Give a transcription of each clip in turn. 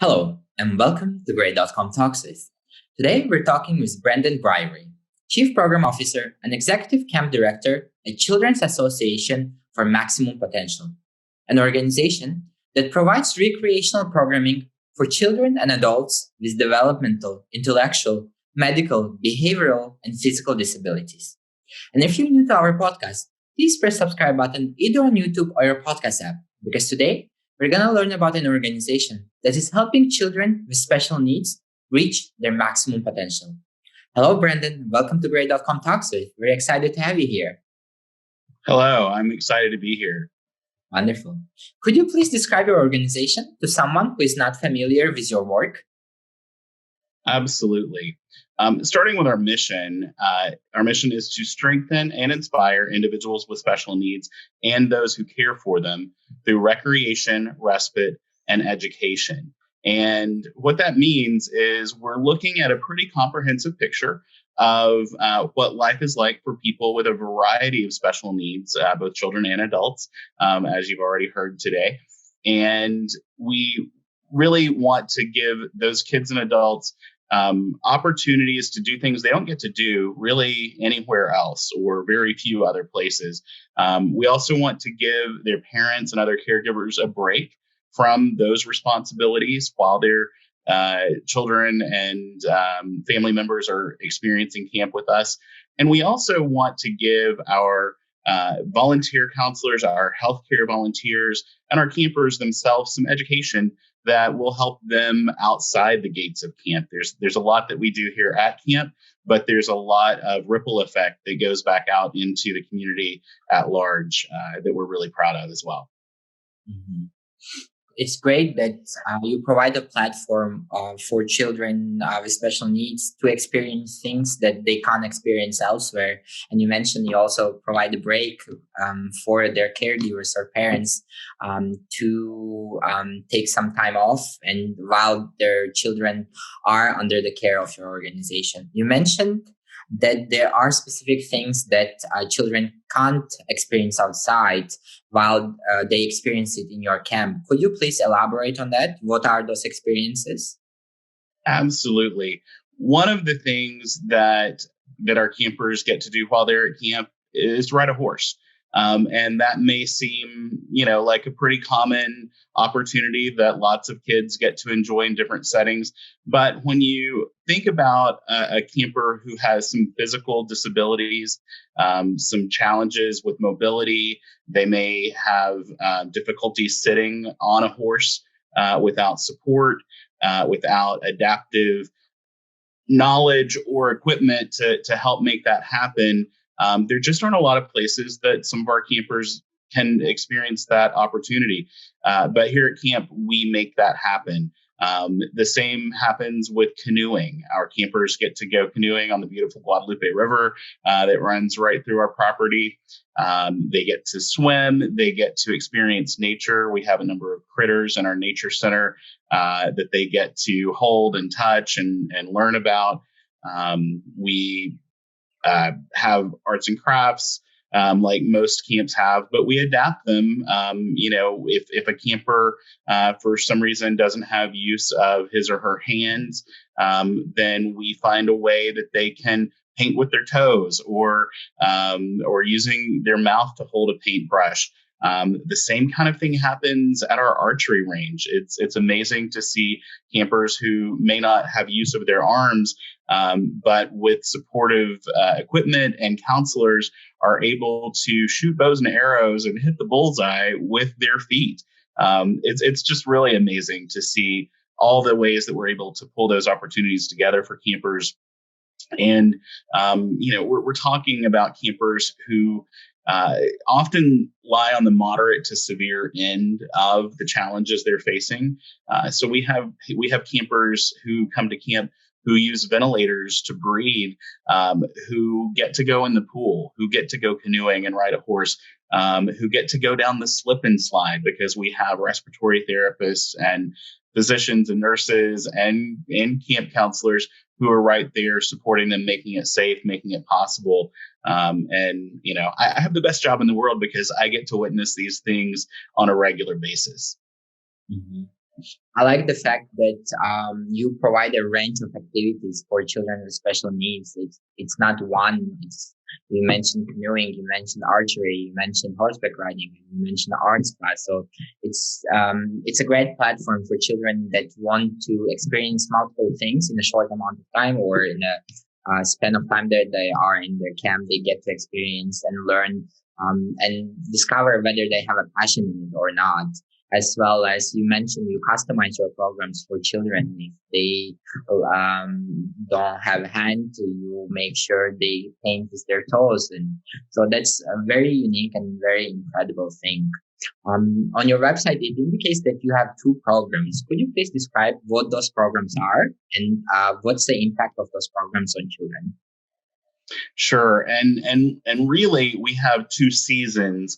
Hello, and welcome to Grade.com Talks With. Today, we're talking with Brendan Briery, Chief Program Officer and Executive Camp Director at Children's Association for Maximum Potential, an organization that provides recreational programming for children and adults with developmental, intellectual, medical, behavioral, and physical disabilities. And if you're new to our podcast, please press subscribe button either on YouTube or your podcast app because today we're going to learn about an organization that is helping children with special needs reach their maximum potential. Hello, Brendan. Welcome to Grade.com Talks With. We're excited to have you here. Hello, I'm excited to be here. Wonderful. Could you please describe your organization to someone who is not familiar with your work? Absolutely. Starting with our mission is to strengthen and inspire individuals with special needs and those who care for them through recreation, respite, and education. And what that means is we're looking at a pretty comprehensive picture of what life is like for people with a variety of special needs, both children and adults, as you've already heard today. And we really want to give those kids and adults opportunities to do things they don't get to do really anywhere else or very few other places. We also want to give their parents and other caregivers a break from those responsibilities while their children and family members are experiencing camp with us. And we also want to give our volunteer counselors, our healthcare volunteers, and our campers themselves some education that will help them outside the gates of camp. There's a lot that we do here at camp, but there's a lot of ripple effect that goes back out into the community at large that we're really proud of as well. Mm-hmm. It's great that you provide a platform for children with special needs to experience things that they can't experience elsewhere. And you mentioned you also provide a break for their caregivers or parents to take some time off and while their children are under the care of your organization. You mentioned that there are specific things that children can't experience outside while they experience it in your camp. Could you please elaborate on that? What are those experiences? Absolutely. One of the things that our campers get to do while they're at camp is ride a horse. And that may seem, like a pretty common opportunity that lots of kids get to enjoy in different settings. But when you think about a camper who has some physical disabilities, some challenges with mobility, they may have difficulty sitting on a horse without support, without adaptive knowledge or equipment to help make that happen. There just aren't a lot of places that some of our campers can experience that opportunity. But here at camp, we make that happen. The same happens with canoeing. Our campers get to go canoeing on the beautiful Guadalupe River that runs right through our property. They get to swim. They get to experience nature. We have a number of critters in our nature center that they get to hold and touch and learn about. We have arts and crafts like most camps have, but we adapt them. If a camper for some reason doesn't have use of his or her hands, then we find a way that they can paint with their toes or using their mouth to hold a paintbrush. The same kind of thing happens at our archery range. It's amazing to see campers who may not have use of their arms, but with supportive equipment and counselors are able to shoot bows and arrows and hit the bullseye with their feet. It's just really amazing to see all the ways that we're able to pull those opportunities together for campers. And, we're talking about campers who often lie on the moderate to severe end of the challenges they're facing. So we have campers who come to camp who use ventilators to breathe, who get to go in the pool, who get to go canoeing and ride a horse, who get to go down the slip and slide because we have respiratory therapists and physicians and nurses and camp counselors who are right there supporting them, making it safe, making it possible. I have the best job in the world because I get to witness these things on a regular basis. Mm-hmm. I like the fact that you provide a range of activities for children with special needs. It's not one. You mentioned canoeing, you mentioned archery, you mentioned horseback riding, and you mentioned arts class. So it's a great platform for children that want to experience multiple things in a short amount of time, or in a span of time that they are in their camp. They get to experience and learn and discover whether they have a passion in it or not. As well as you mentioned, you customize your programs for children. If they don't have a hand, you make sure they paint with their toes. And so that's a very unique and very incredible thing. On your website, it indicates that you have two programs. Could you please describe what those programs are, and what's the impact of those programs on children? Sure, and really, we have two seasons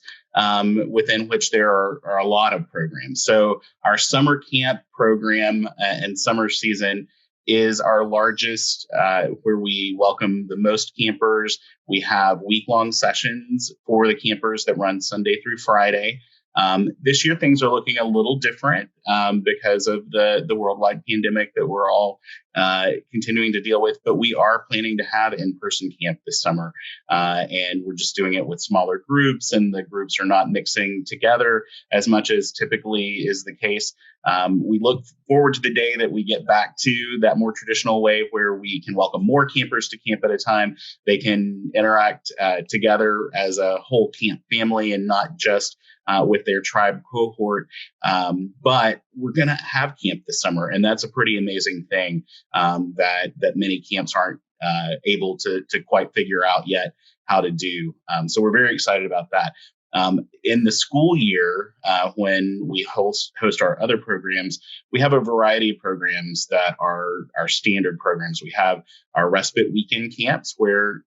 within which there are a lot of programs. So our summer camp program and summer season is our largest, where we welcome the most campers. We have week-long sessions for the campers that run Sunday through Friday. This year, things are looking a little different because of the worldwide pandemic that we're all continuing to deal with. But we are planning to have in-person camp this summer, and we're just doing it with smaller groups, and the groups are not mixing together as much as typically is the case. We look forward to the day that we get back to that more traditional way where we can welcome more campers to camp at a time. They can interact together as a whole camp family and not just with their tribe cohort. But we're going to have camp this summer, and that's a pretty amazing thing that many camps aren't able to quite figure out yet how to do. So we're very excited about that. In the school year, when we host our other programs, we have a variety of programs that are our standard programs. We have our Respite weekend camps where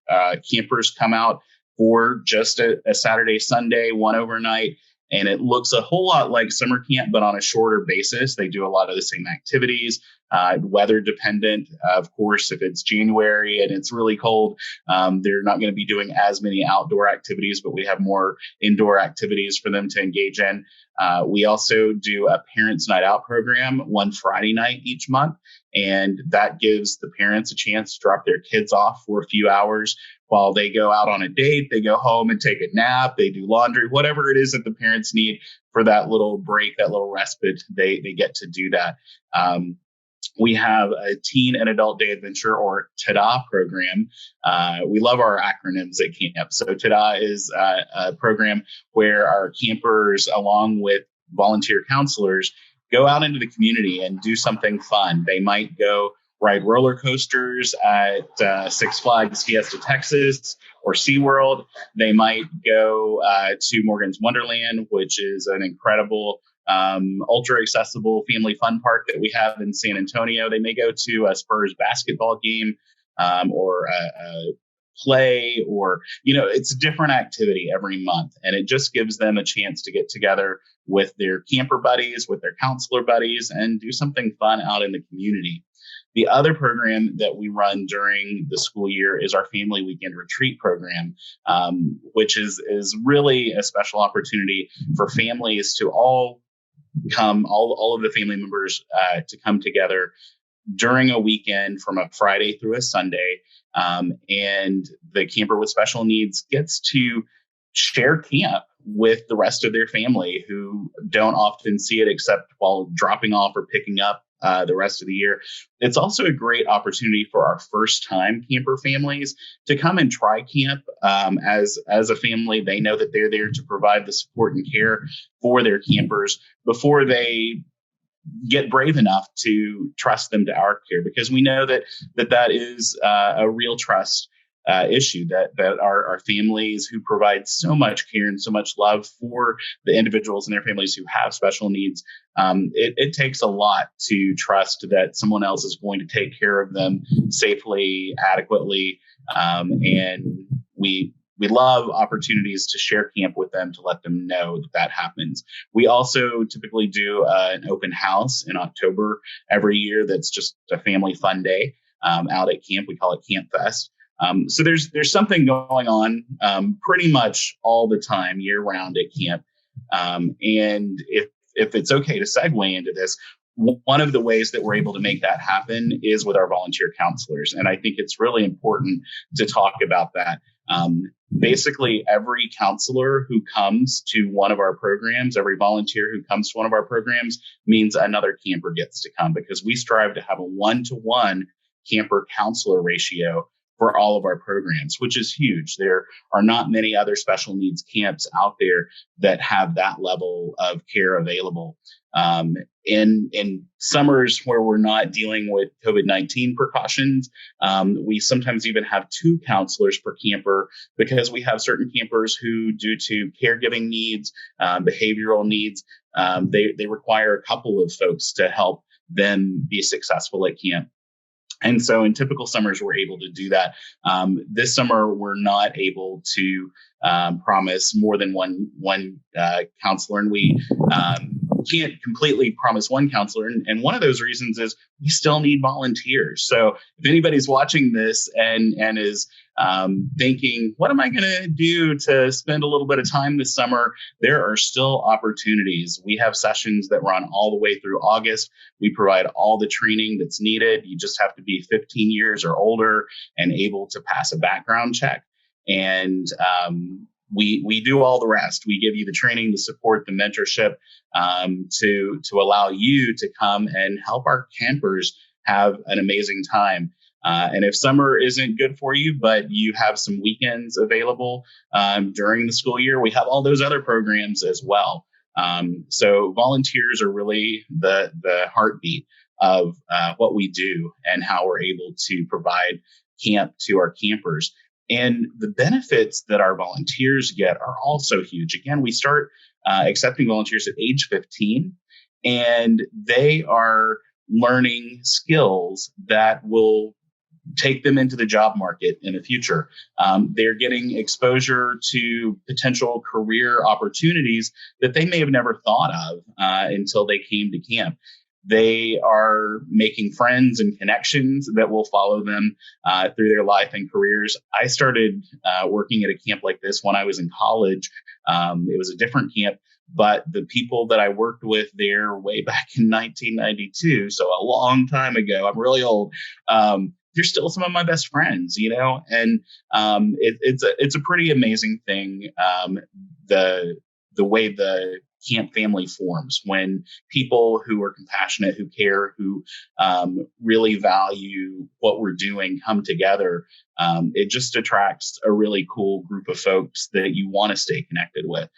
campers come out for just a Saturday, Sunday, one overnight. And it looks a whole lot like summer camp, but on a shorter basis. They do a lot of the same activities, weather dependent. Of course, if it's January and it's really cold, they're not going to be doing as many outdoor activities, but we have more indoor activities for them to engage in. We also do a parents' night out program one Friday night each month. And that gives the parents a chance to drop their kids off for a few hours while they go out on a date. They go home and take a nap. They do laundry, whatever it is that the parents need for that little break, that little respite. They get to do that. We have a teen and adult day adventure, or TADA program. We love our acronyms at camp. So TADA is a program where our campers, along with volunteer counselors, go out into the community and do something fun. They might go ride roller coasters at Six Flags Fiesta Texas or SeaWorld. They might go to Morgan's Wonderland, which is an incredible ultra accessible family fun park that we have in San Antonio. They may go to a Spurs basketball game or a play, or it's a different activity every month, and it just gives them a chance to get together with their camper buddies, with their counselor buddies, and do something fun out in the community. The other program that we run during the school year is our family weekend retreat program, which is really a special opportunity for families to all come, all of the family members to come together during a weekend from a Friday through a Sunday. And the camper with special needs gets to share camp with the rest of their family who don't often see it except while dropping off or picking up the rest of the year. It's also a great opportunity for our first-time camper families to come and try camp as a family. They know that they're there to provide the support and care for their campers before they get brave enough to trust them to our care, because we know that is a real trust issue, that our families who provide so much care and so much love for the individuals and their families who have special needs, it takes a lot to trust that someone else is going to take care of them safely, adequately, and we love opportunities to share camp with them, to let them know that happens. We also typically do an open house in October every year. That's just a family fun day out at camp. We call it Camp Fest. So there's something going on pretty much all the time, year round at camp. And if it's okay to segue into this, one of the ways that we're able to make that happen is with our volunteer counselors. And I think it's really important to talk about that. Basically, every counselor who comes to one of our programs, every volunteer who comes to one of our programs means another camper gets to come, because we strive to have a 1-to-1 camper counselor ratio for all of our programs, which is huge. There are not many other special needs camps out there that have that level of care available. In summers where we're not dealing with COVID-19 precautions, we sometimes even have 2 counselors per camper, because we have certain campers who, due to caregiving needs, behavioral needs, they require a couple of folks to help them be successful at camp. And so in typical summers, we're able to do that. This summer, we're not able to promise more than one counselor, and we can't completely promise one counselor. And one of those reasons is we still need volunteers. So if anybody's watching this and is thinking, what am I going to do to spend a little bit of time this summer? There are still opportunities. We have sessions that run all the way through August. We provide all the training that's needed. You just have to be 15 years or older and able to pass a background check. And we do all the rest. We give you the training, the support, the mentorship, to allow you to come and help our campers have an amazing time. And if summer isn't good for you, but you have some weekends available during the school year, we have all those other programs as well. So volunteers are really the heartbeat of what we do and how we're able to provide camp to our campers. And the benefits that our volunteers get are also huge. Again, we start accepting volunteers at age 15, and they are learning skills that will take them into the job market in the future. They're getting exposure to potential career opportunities that they may have never thought of until they came to camp. They are making friends and connections that will follow them through their life and careers. I started working at a camp like this when I was in college. It was a different camp, but the people that I worked with there way back in 1992, so a long time ago, I'm really old, they're still some of my best friends, you know, and it's a pretty amazing thing, the way the camp family forms when people who are compassionate, who care, who really value what we're doing come together. It just attracts a really cool group of folks that you want to stay connected with.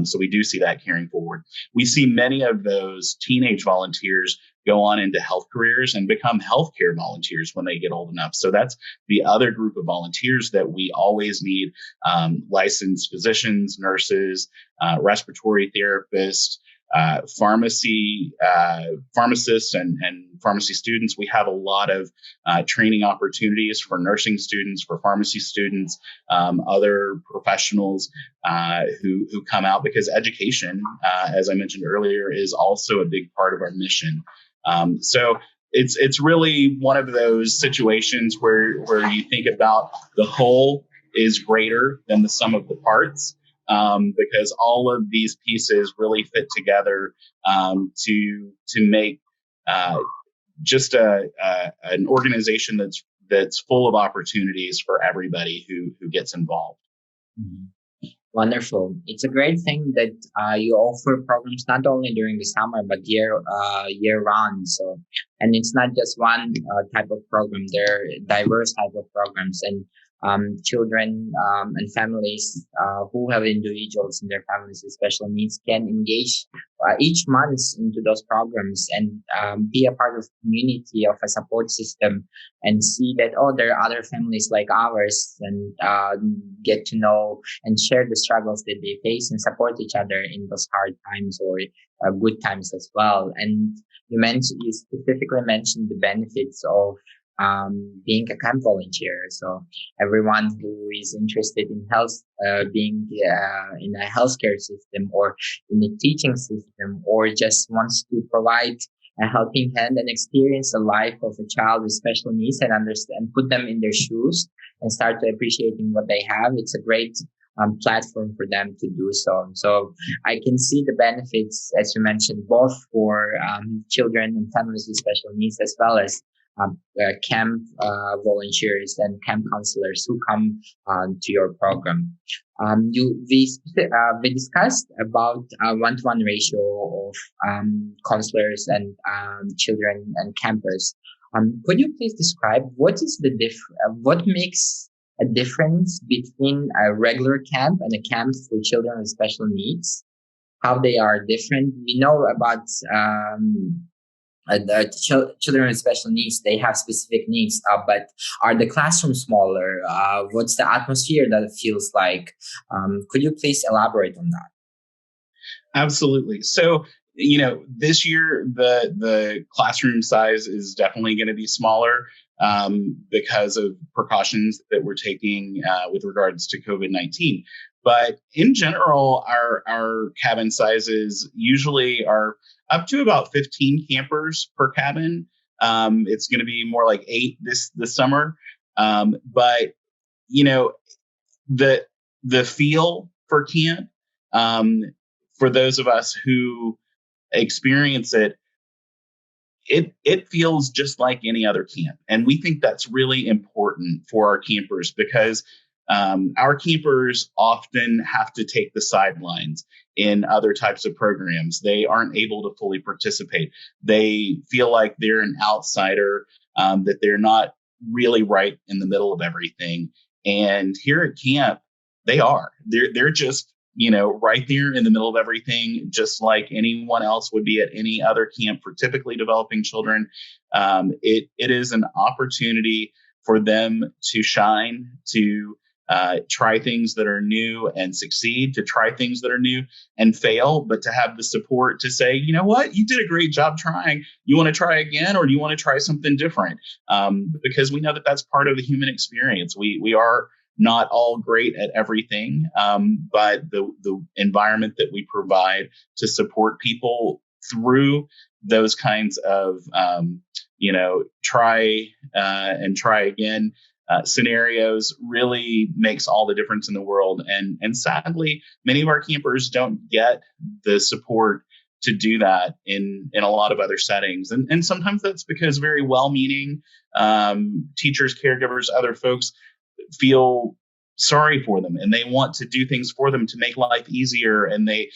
So we do see that carrying forward. We see many of those teenage volunteers go on into health careers and become healthcare volunteers when they get old enough. So that's the other group of volunteers that we always need: licensed physicians, nurses, respiratory therapists, pharmacists and pharmacy students. We have a lot of training opportunities for nursing students, for pharmacy students, other professionals who come out, because education, as I mentioned earlier, is also a big part of our mission. So it's really one of those situations where you think about the whole is greater than the sum of the parts. Because all of these pieces really fit together to make just an organization that's full of opportunities for everybody who gets involved. Mm-hmm. Wonderful. It's a great thing that you offer programs not only during the summer but year round. So, and it's not just one type of program. There are diverse type of programs, and children and families who have individuals in their families with special needs can engage each month into those programs and be a part of community, of a support system, and see that, oh, there are other families like ours, and get to know and share the struggles that they face and support each other in those hard times or good times as well. And you specifically mentioned the benefits of being a camp volunteer. So everyone who is interested in health, being in a healthcare system or in a teaching system, or just wants to provide a helping hand and experience the life of a child with special needs and understand, put them in their shoes and start to appreciating what they have. It's a great platform for them to do so. So I can see the benefits, as you mentioned, both for children and families with special needs, as well as camp volunteers and camp counselors who come to your program. We discussed about one-to-one ratio of counselors and children and campers. Could you please describe what makes a difference between a regular camp and a camp for children with special needs? How they are different? We know about children with special needs. They have specific needs, but are the classrooms smaller? What's the atmosphere that it feels like? Could you please elaborate on that? Absolutely. So, this year the classroom size is definitely going to be smaller because of precautions that we're taking with regards to COVID-19. But in general, our cabin sizes usually are up to about 15 campers per cabin. It's going to be more like 8 this summer. But the feel for camp, for those of us who experience it feels just like any other camp. And we think that's really important for our campers because our campers often have to take the sidelines in other types of programs. They aren't able to fully participate. They feel like they're an outsider, that they're not really right in the middle of everything. And here at camp, they are. They're just right there in the middle of everything, just like anyone else would be at any other camp for typically developing children. It is an opportunity for them to shine, to try things that are new and succeed, to try things that are new and fail, but to have the support to say, you know what, you did a great job trying. You want to try again, or do you want to try something different? Because we know that that's part of the human experience. We are not all great at everything, but the environment that we provide to support people through those kinds of, try and try again scenarios really makes all the difference in the world. And sadly, many of our campers don't get the support to do that in a lot of other settings. And sometimes that's because very well-meaning teachers, caregivers, other folks feel sorry for them and they want to do things for them to make life easier, and they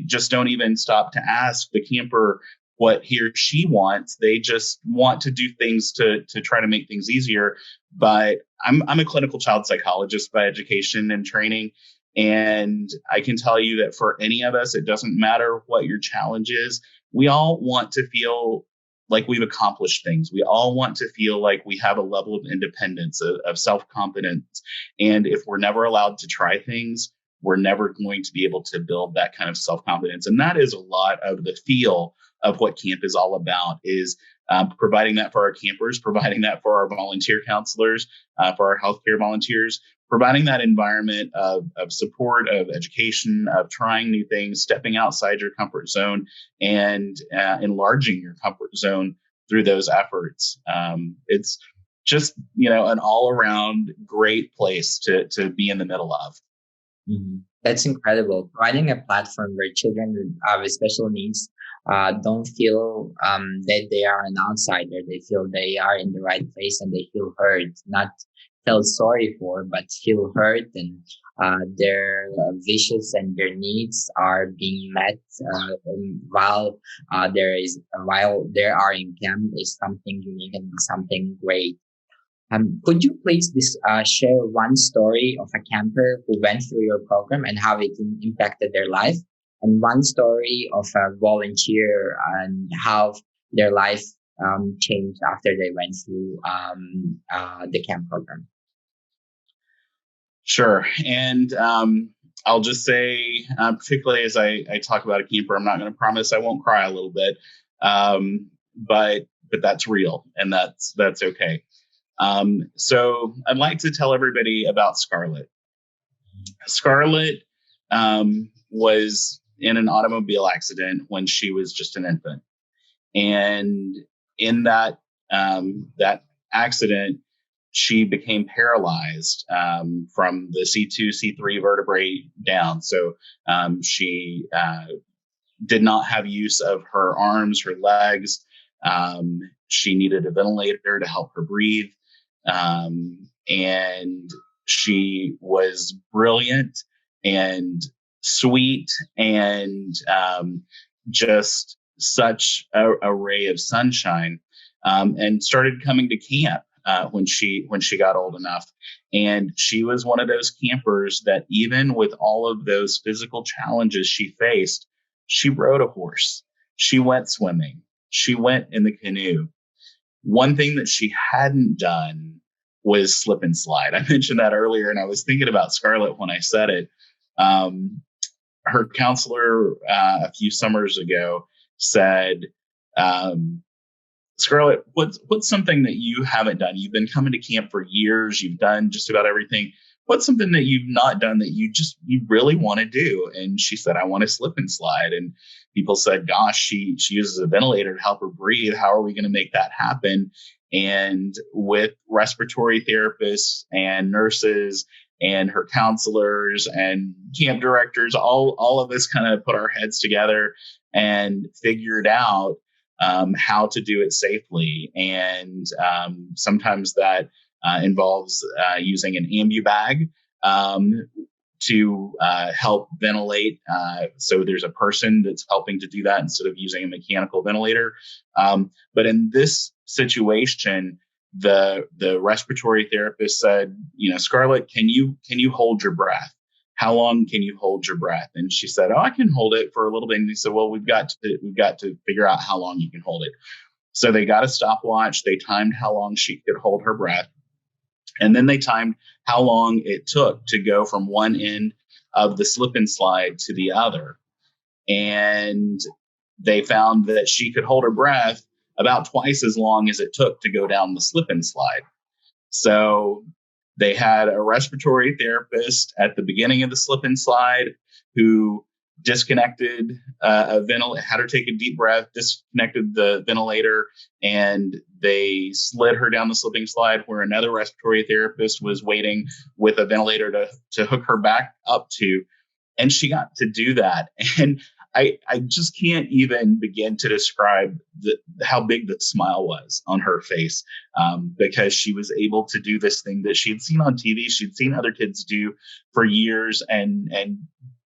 just don't even stop to ask the camper what he or she wants. They just want to do things to try to make things easier. But I'm a clinical child psychologist by education and training, and I can tell you that for any of us, it doesn't matter what your challenge is. We all want to feel like we've accomplished things. We all want to feel like we have a level of independence, of self-confidence. And if we're never allowed to try things, we're never going to be able to build that kind of self-confidence. And that is a lot of the feel of what camp is all about, is providing that for our campers, providing that for our volunteer counselors, for our healthcare volunteers, providing that environment of support, of education, of trying new things, stepping outside your comfort zone, and enlarging your comfort zone through those efforts. It's just, an all around great place to be in the middle of. Mm-hmm. That's incredible. Providing a platform where children with special needs don't feel that they are an outsider. They feel they are in the right place and they feel heard, not felt sorry for, but feel heard, and their wishes and their needs are being met while they are in camp is something unique and something great. Could you please share one story of a camper who went through your program and how it impacted their life, and one story of a volunteer and how their life changed after they went through the camp program? Sure. And I'll just say, particularly as I talk about a camper, I'm not going to promise I won't cry a little bit, but that's real, and that's okay. So I'd like to tell everybody about Scarlett. Scarlett was in an automobile accident when she was just an infant. And in that accident, she became paralyzed from the C2, C3 vertebrae down. So she did not have use of her arms, her legs. She needed a ventilator to help her breathe. And she was brilliant and sweet and just such a ray of sunshine, and started coming to camp when she got old enough. And she was one of those campers that, even with all of those physical challenges she faced, she rode a horse, she went swimming, she went in the canoe. One thing that she hadn't done was slip and slide. I mentioned that earlier, and I was thinking about Scarlett when I said it. Her counselor a few summers ago said, Scarlett, what's something that you haven't done? You've been coming to camp for years. You've done just about everything. What's something that you've not done that you really want to do? And she said, I want to slip and slide. And people said, gosh, she uses a ventilator to help her breathe. How are we going to make that happen? And with respiratory therapists and nurses and her counselors and camp directors, all of us kind of put our heads together and figured out how to do it safely. And sometimes that involves using an ambu bag to help ventilate. So there's a person that's helping to do that instead of using a mechanical ventilator. But in this situation, the respiratory therapist said, Scarlett, can you hold your breath? How long can you hold your breath? And she said, I can hold it for a little bit. And he said, well, we've got to figure out how long you can hold it. So they got a stopwatch. They timed how long she could hold her breath. And then they timed how long it took to go from one end of the slip and slide to the other. And they found that she could hold her breath about twice as long as it took to go down the slip and slide. So they had a respiratory therapist at the beginning of the slip and slide who disconnected a ventilator, had her take a deep breath, disconnected the ventilator, and they slid her down the slipping slide, where another respiratory therapist was waiting with a ventilator to hook her back up to. And she got to do that. And I just can't even begin to describe how big the smile was on her face, because she was able to do this thing that she'd seen on TV. She'd seen other kids do for years and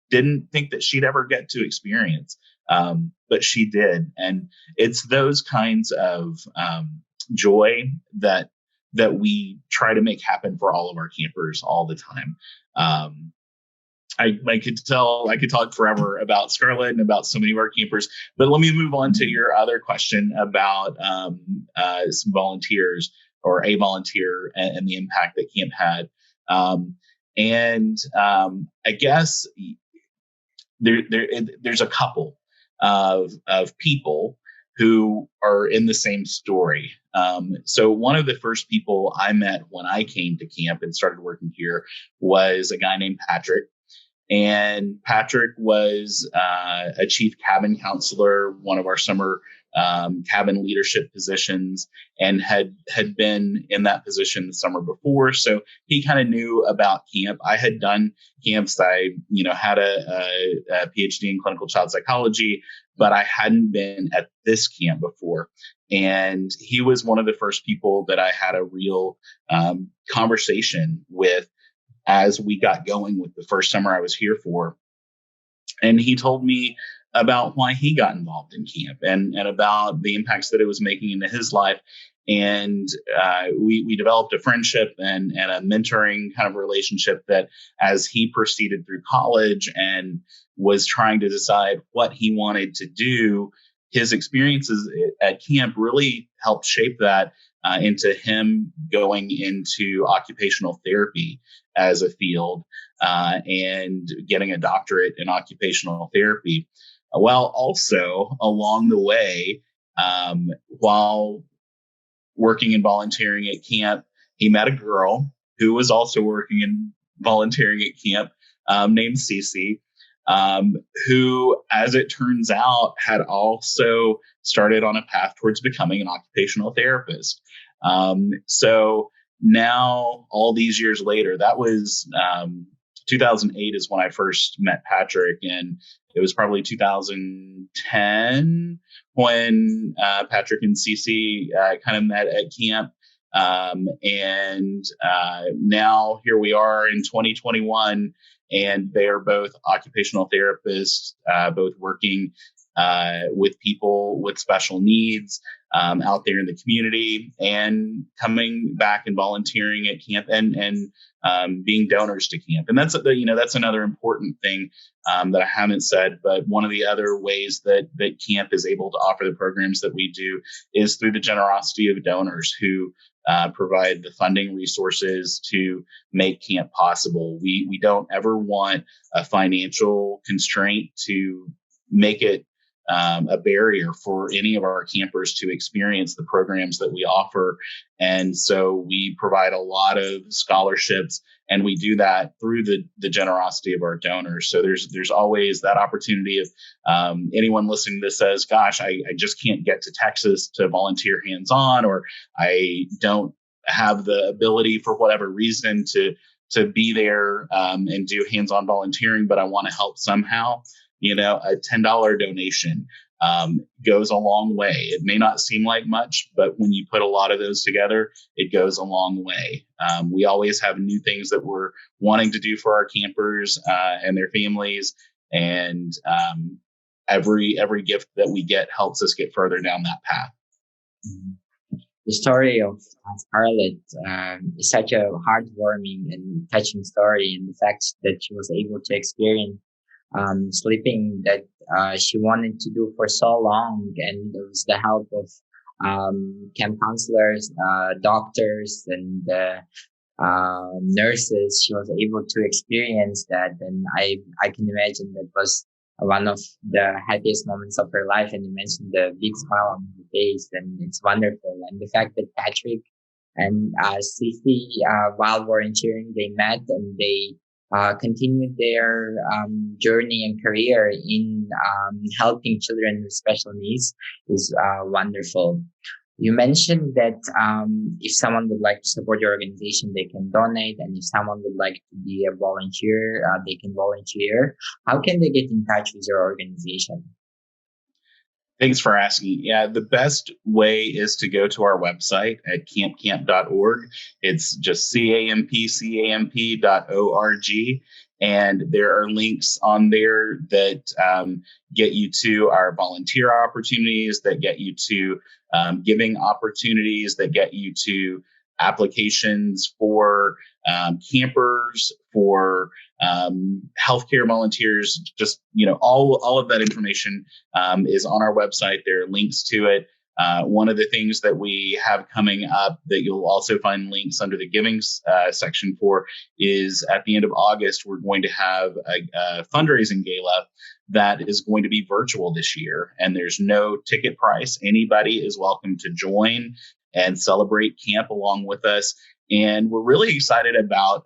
didn't think that she'd ever get to experience. But she did. And it's those kinds of joy that we try to make happen for all of our campers all the time. I could talk forever about Scarlett and about so many of our campers, but let me move on to your other question about some volunteers, or a volunteer, and the impact that camp had. I guess there's a couple of people who are in the same story. So one of the first people I met when I came to camp and started working here was a guy named Patrick. And Patrick was a chief cabin counselor, one of our summer cabin leadership positions, and had been in that position the summer before. So he kind of knew about camp. I had done camps. I, had a PhD in clinical child psychology, but I hadn't been at this camp before. And he was one of the first people that I had a real conversation with as we got going with the first summer I was here for. And he told me about why he got involved in camp and about the impacts that it was making into his life. And we developed a friendship and a mentoring kind of relationship that, as he proceeded through college and was trying to decide what he wanted to do, his experiences at camp really helped shape that into him going into occupational therapy as a field and getting a doctorate in occupational therapy. While also along the way, while working and volunteering at camp, he met a girl who was also working and volunteering at camp named Cece, who, as it turns out, had also started on a path towards becoming an occupational therapist. So now, all these years later, that was 2008 is when I first met Patrick, and it was probably 2010 when Patrick and Cece kind of met at camp. And now here we are in 2021, and they are both occupational therapists, both working with people with special needs out there in the community, and coming back and volunteering at camp, and being donors to camp. And that's another important thing that I haven't said. But one of the other ways that camp is able to offer the programs that we do is through the generosity of donors who provide the funding resources to make camp possible. We don't ever want a financial constraint to make it a barrier for any of our campers to experience the programs that we offer. And so we provide a lot of scholarships, and we do that through the generosity of our donors. So there's always that opportunity of anyone listening to this says, gosh, I just can't get to Texas to volunteer hands-on, or I don't have the ability for whatever reason to be there and do hands-on volunteering, but I want to help somehow. A $10 donation goes a long way. It may not seem like much, but when you put a lot of those together, it goes a long way. We always have new things that we're wanting to do for our campers and their families, and every gift that we get helps us get further down that path. The story of Scarlett is such a heartwarming and touching story, and the fact that she was able to experience sleeping that she wanted to do for so long, and there was the help of camp counselors, doctors, and nurses. She was able to experience that, and I can imagine that was one of the happiest moments of her life. And you mentioned the big smile on her face, and it's wonderful. And the fact that Patrick and Cece, while volunteering, they met and they continued their journey and career in helping children with special needs is wonderful. You mentioned that if someone would like to support your organization, they can donate, and if someone would like to be a volunteer, they can volunteer. How can they get in touch with your organization? Thanks for asking. Yeah, the best way is to go to our website at campcamp.org. It's just campcamp.org. And there are links on there that get you to our volunteer opportunities, that get you to giving opportunities, that get you to applications for campers, for healthcare volunteers. Just, all of that information is on our website. There are links to it. One of the things that we have coming up that you'll also find links under the giving section for is at the end of August, we're going to have a fundraising gala that is going to be virtual this year. And there's no ticket price. Anybody is welcome to join and celebrate camp along with us. And we're really excited about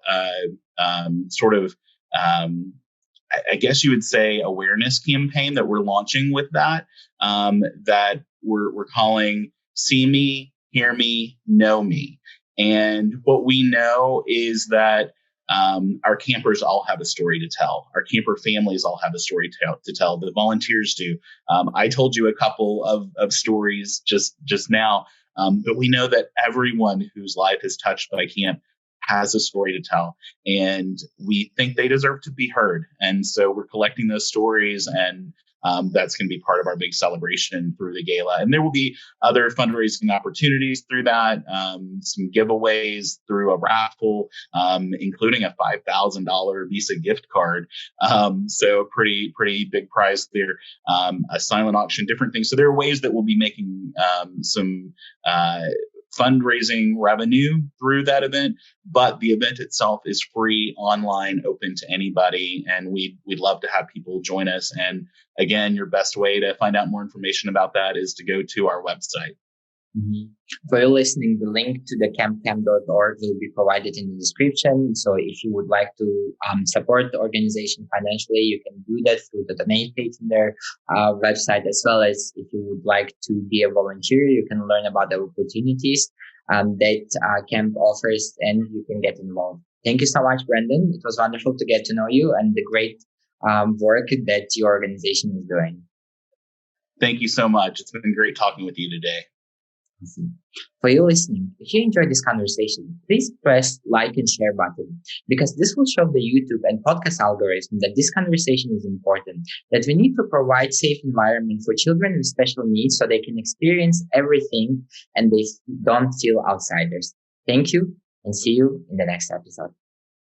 I guess you would say, awareness campaign that we're launching with that, that we're calling See Me, Hear Me, Know Me. And what we know is that our campers all have a story to tell. Our camper families all have a story to tell. The volunteers do. I told you a couple of stories just now, but we know that everyone whose life is touched by camp has a story to tell, and we think they deserve to be heard. And so we're collecting those stories, and that's going to be part of our big celebration through the gala. And there will be other fundraising opportunities through that, some giveaways through a raffle, including a $5,000 Visa gift card. So pretty big prize there, a silent auction, different things. So there are ways that we'll be making some fundraising revenue through that event, but the event itself is free, online, open to anybody, and we'd love to have people join us. And again, your best way to find out more information about that is to go to our website. Mm-hmm. For you listening, the link to the campcamp.org will be provided in the description. So if you would like to support the organization financially, you can do that through the donate page in their website, as well as if you would like to be a volunteer, you can learn about the opportunities that camp offers, and you can get involved. Thank you so much, Brendan. It was wonderful to get to know you and the great work that your organization is doing. Thank you so much. It's been great talking with you today. For you listening, if you enjoyed this conversation, please press like and share button, because this will show the YouTube and podcast algorithm that this conversation is important, that we need to provide safe environment for children with special needs so they can experience everything and they don't feel outsiders. Thank you, and see you in the next episode.